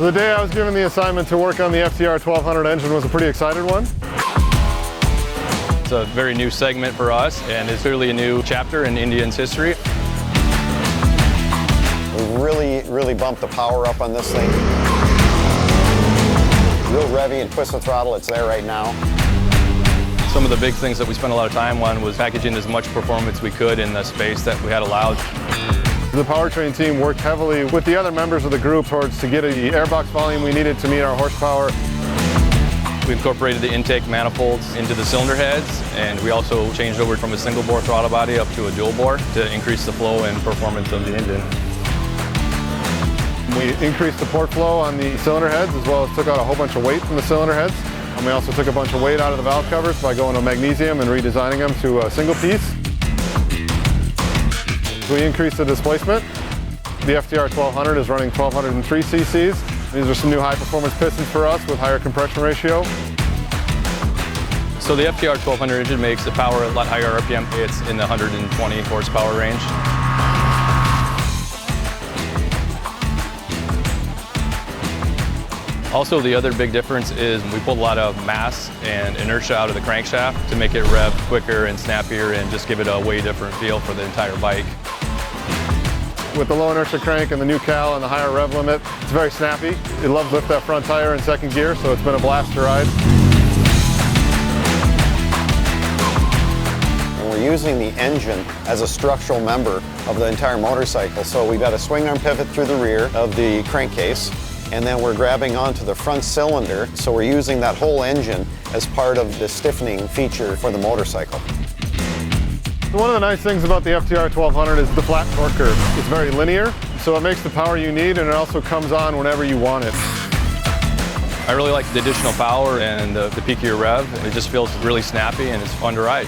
The day I was given the assignment to work on the FTR 1200 engine was a pretty exciting one. It's a very new segment for us, and it's clearly a new chapter in Indian's history. We really bumped the power up on this thing. Real revvy and twist the throttle, it's there right now. Some of the big things that we spent a lot of time on was packaging as much performance we could in the space that we had allowed. The powertrain team worked heavily with the other members of the group towards to get the airbox volume we needed to meet our horsepower. We incorporated the intake manifolds into the cylinder heads, and we also changed over from a single bore throttle body up to a dual bore to increase the flow and performance of the engine. We increased the port flow on the cylinder heads, as well as took out a whole bunch of weight from the cylinder heads. And we also took a bunch of weight out of the valve covers by going to magnesium and redesigning them to a single piece. We increased the displacement. The FTR 1200 is running 1203 cc's. These are some new high-performance pistons for us with higher compression ratio. So the FTR 1200 engine makes the power a lot higher RPM. It's in the 120 horsepower range. Also, the other big difference is we pulled a lot of mass and inertia out of the crankshaft to make it rev quicker and snappier and just give it a way different feel for the entire bike. With the low inertia crank and the new cal and the higher rev limit, it's very snappy. It loves to lift that front tire in second gear, so it's been a blast to ride. And we're using the engine as a structural member of the entire motorcycle. So we've got a swing arm pivot through the rear of the crankcase, and then we're grabbing onto the front cylinder. So we're using that whole engine as part of the stiffening feature for the motorcycle. One of the nice things about the FTR 1200 is the flat torque curve. It's very linear, so it makes the power you need, and it also comes on whenever you want it. I really like the additional power and the peakier rev. It just feels really snappy and it's fun to ride.